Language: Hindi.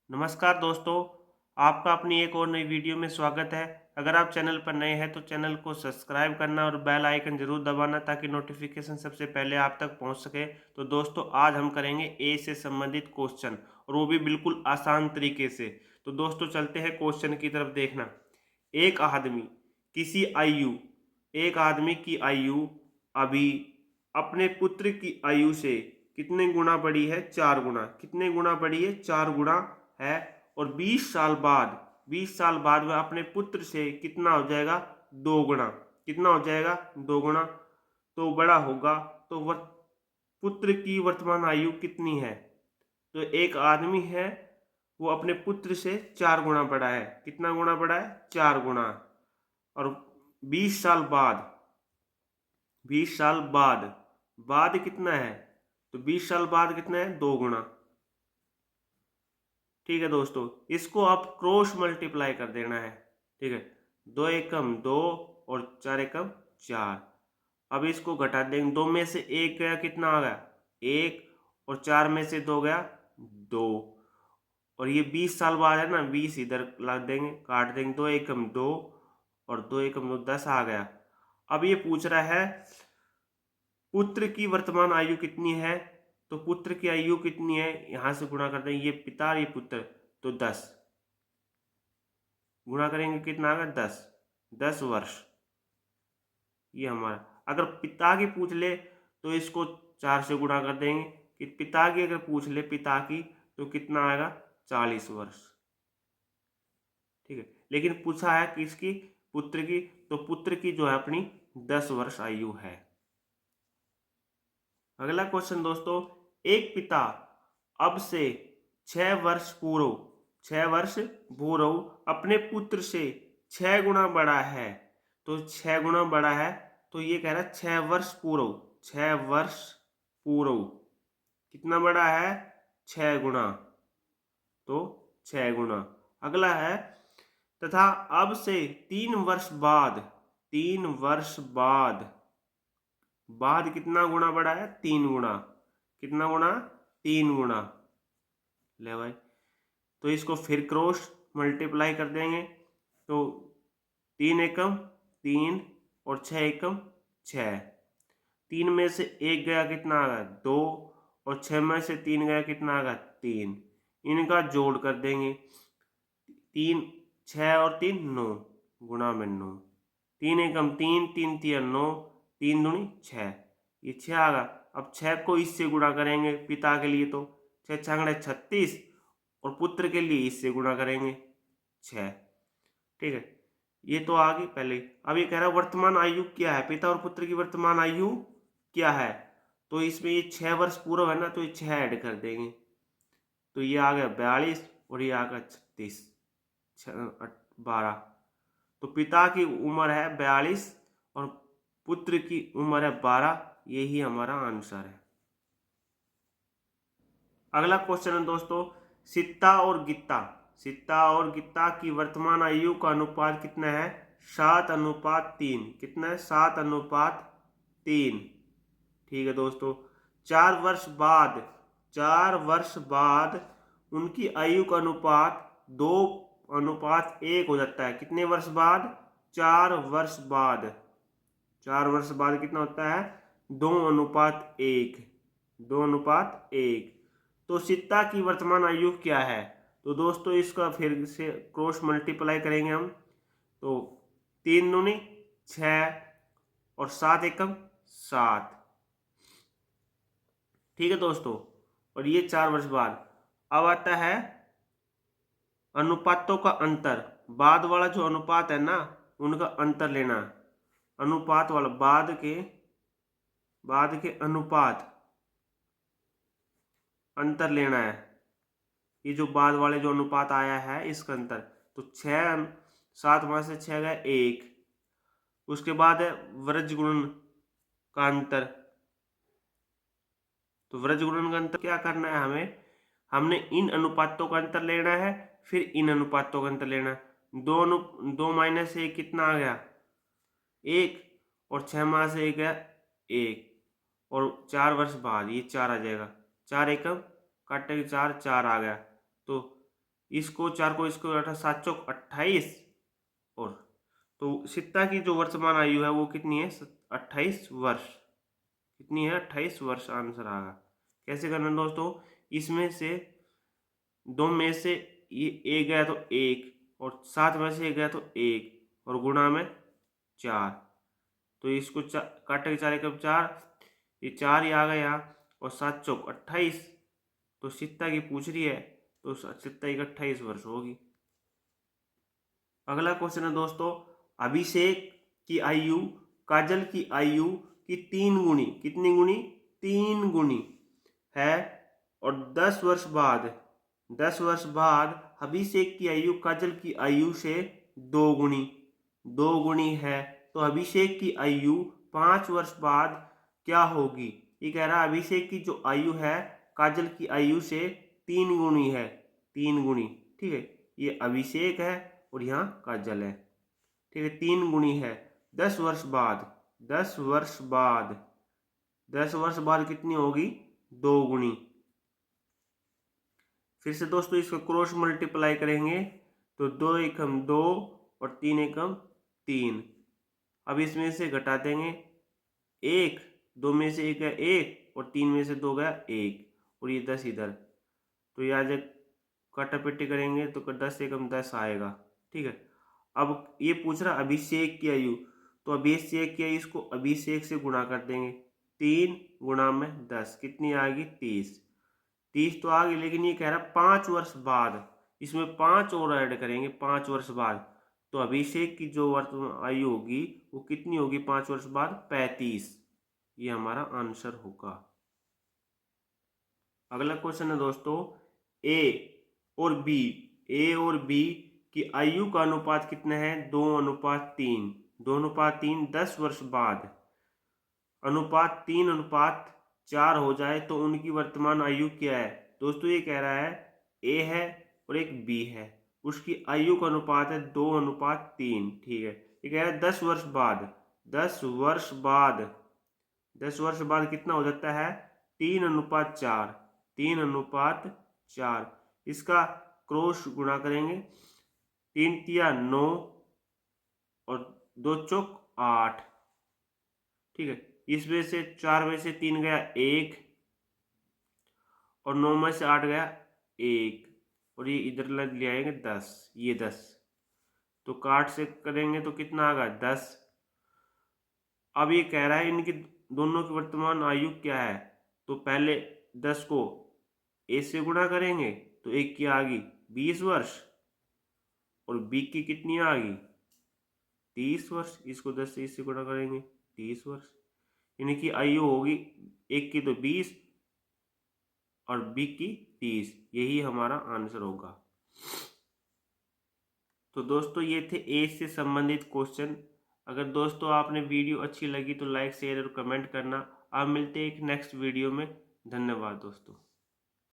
नमस्कार दोस्तों, आपका अपनी एक और नई वीडियो में स्वागत है। अगर आप चैनल पर नए हैं तो चैनल को सब्सक्राइब करना और बेल आइकन ज़रूर दबाना ताकि नोटिफिकेशन सबसे पहले आप तक पहुंच सके। तो दोस्तों आज हम करेंगे ए से संबंधित क्वेश्चन और वो भी बिल्कुल आसान तरीके से। तो दोस्तों चलते हैं क्वेश्चन की तरफ। देखना, एक आदमी किसी आयु एक आदमी की आयु अभी अपने पुत्र की आयु से कितने गुना बड़ी है? 4 गुना। कितने गुना बड़ी है? 4 गुना है। और 20 साल बाद वह अपने पुत्र से कितना हो जाएगा? 2 गुना। कितना हो जाएगा? 2 गुना। तो बड़ा होगा। तो पुत्र की वर्तमान आयु कितनी है? तो एक आदमी है, वो अपने पुत्र से 4 गुना बड़ा है। कितना गुना बड़ा है? 4 गुना। और 20 साल बाद 20 साल बाद कितना है? तो 20 साल बाद कितना है? 2 गुना। ठीक है दोस्तों, इसको आप क्रॉस मल्टीप्लाई कर देना है। ठीक है, 2 एकम 2 और 4 एकम 4। अब इसको घटा देंगे। 2 में से 1 गया, कितना आ गया? 1। और 4 में से 2 गया 2। और ये 20 साल बाद है ना, 20 इधर ला देंगे, काट देंगे। 2 एकम 2 और 2 एकम 2, 10 आ गया। अब ये पूछ रहा है पुत्र की वर्तमान आयु कितनी है। तो पुत्र की आयु कितनी है, यहां से गुणा कर देंगे। ये पिता, ये पुत्र, तो 10 गुणा करेंगे, कितना आ गया? 10 वर्ष। ये हमारा, अगर पिता की पूछ ले तो इसको 4 से गुणा कर देंगे। कि पिता की अगर पूछ ले, पिता की, तो कितना आएगा? 40 वर्ष। ठीक है, लेकिन पूछा है किसकी? पुत्र की। तो पुत्र की जो है अपनी 10 वर्ष आयु है। अगला क्वेश्चन दोस्तों, एक पिता अब से 6 वर्ष पूर्व अपने पुत्र से 6 गुना बड़ा है। तो 6 गुना बड़ा है, तो ये कह रहा है 6 वर्ष पूर्व। 6 वर्ष पूर्व कितना बड़ा है? 6 गुना। तो 6 गुना। अगला है, तथा अब से 3 वर्ष बाद 3 वर्ष बाद कितना गुना बढ़ा है? 3 गुना। कितना गुना? 3 गुना। ले भाई, तो इसको फिर क्रॉस मल्टीप्लाई कर देंगे। तो 3 एकम 3 और 6 एकम 6। 3 में से 1 गया, कितना आ गया? 2। और 6 में से 3 गया, कितना आ गया? 3। इनका जोड़ कर देंगे। 3, 6 और 3 9, गुणा में 9। 3 एकम 3, 3 तिया 9, 3 दूनी 6। ये 6 आ गया। अब 6 को इससे गुणा करेंगे पिता के लिए, तो 6 छंगड़े 36। और पुत्र के लिए इससे गुणा करेंगे 6। ठीक है, ये तो आ गई पहले ही। अब ये कह रहा है वर्तमान आयु क्या है? पिता और पुत्र की वर्तमान आयु क्या है? तो इसमें ये 6 वर्ष पूर्व है ना, तो ये 6 ऐड कर देंगे। तो ये आ गया 42 और ये आ गया 36, 12। तो पिता की उम्र है 42 और पुत्र की उम्र है 12। यही हमारा आंसर है। अगला क्वेश्चन है दोस्तों, सीता और गित्ता की वर्तमान आयु का अनुपात कितना है? 7:3। कितना है? 7:3। ठीक है दोस्तों, 4 वर्ष बाद उनकी आयु का अनुपात 2:1 हो जाता है। कितने वर्ष बाद? 4 वर्ष बाद। 4 वर्ष बाद कितना होता है? 2:1। 2:1। तो सीता की वर्तमान आयु क्या है? तो दोस्तों इसका फिर से क्रॉस मल्टीप्लाई करेंगे हम। तो 3 दूनी 6 और 7 एकम 7। ठीक है दोस्तों, और ये 4 वर्ष बाद। अब आता है अनुपातों का अंतर। बाद वाला जो अनुपात है ना, उनका अंतर लेना। अनुपात वाला बाद के अनुपात अंतर लेना है। ये जो बाद वाले जो अनुपात आया है, इसका अंतर। तो 6 7 में से 6 गया 1। उसके बाद है व्रज गुणन का अंतर। तो व्रज गुणन का अंतर क्या करना है हमें? हमने इन अनुपातों का अंतर लेना है, फिर इन अनुपातों का अंतर लेना है। 2 माइनस 1 कितना आ गया? 1। और 6 में से 1 गया 1। और 4 वर्ष बाद ये 4 आ जाएगा। 4 एकम काटेंगे 4, 4 आ गया। तो इसको 4 को इसको 7 चौक 28 और तो सीता की जो वर्तमान आयु है वो कितनी है 28 वर्ष। कितनी है 28 वर्ष आंसर आएगा। कैसे करना दोस्तों, इसमें से 2 में से ये एक गया तो 1 और 7 में से 1 गया तो 1 और गुणा में 4, तो इसको काटे 4 एकम 4, ये 4 ही आ गया और 7 चौक 28, तो सीता की पूछ रही है तो सीता की 28 वर्ष होगी। अगला क्वेश्चन है दोस्तों, अभिषेक की आयु काजल की आयु की 3 गुनी, कितनी गुनी 3 गुनी है और 10 वर्ष बाद अभिषेक की आयु काजल की आयु से 2 गुनी है, तो अभिषेक की आयु 5 वर्ष बाद क्या होगी। ये कह रहा है अभिषेक की जो आयु है काजल की आयु से 3 गुनी है, 3 गुनी। ठीक है, ये अभिषेक है और यहाँ काजल है। ठीक है, 3 गुनी है 10 वर्ष बाद, 10 वर्ष बाद कितनी होगी 2 गुनी। फिर से दोस्तों इसको क्रॉस मल्टीप्लाई करेंगे तो 2 एकम 2 और 3 एकम 3। अब इसमें से घटा देंगे 1, 2 में से 1 गया 1 और 3 में से 2 गया 1 और ये 10 इधर, तो यहाँ जब काटापट्टी करेंगे तो 10 एकम 10 आएगा। ठीक है, अब ये पूछ रहा अभिषेक की आयु, तो अभिषेक की आयु इसको अभिषेक से गुणा कर देंगे, 3 गुणा में 10 कितनी आएगी 30 तो आ गई, लेकिन ये कह रहा 5 वर्ष बाद, इसमें 5 और ऐड करेंगे 5 वर्ष बाद, तो अभिषेक की जो वर्तमान आयु होगी वो कितनी होगी 5 वर्ष बाद 35। ये हमारा आंसर होगा। अगला क्वेश्चन है दोस्तों, ए और बी की आयु का अनुपात कितना है 2:3, 2:3 10 वर्ष बाद अनुपात 3:4 हो जाए तो उनकी वर्तमान आयु क्या है। दोस्तों ये कह रहा है ए है और एक बी है, उसकी आयु का अनुपात है 2:3। ठीक है, ये कह रहा है 10 वर्ष बाद, 10 वर्ष बाद कितना हो जाता है 3:4, 3:4। इसका क्रॉस गुणा करेंगे, 3 तिया 9 और 2 चौक 8। ठीक है, इसमें से 4 में से 3 गया 1 और 9 में से 8 गया 1 और ये इधर ले आएंगे 10, ये 10 तो काट से करेंगे तो कितना आएगा 10। अब ये कह रहा है इनकी दोनों की वर्तमान आयु क्या है, तो पहले 10 को ए से गुणा करेंगे तो एक की आ गई 20 वर्ष और बी की कितनी आ गई 30 वर्ष, इसको 10 से इससे गुणा करेंगे 30 वर्ष। इनकी आयु होगी एक की तो 20 और बी की 30, यही हमारा आंसर होगा। तो दोस्तों ये थे एज से संबंधित क्वेश्चन। अगर दोस्तों आपने वीडियो अच्छी लगी तो लाइक शेयर और कमेंट करना। आप मिलते हैं एक नेक्स्ट वीडियो में। धन्यवाद दोस्तों।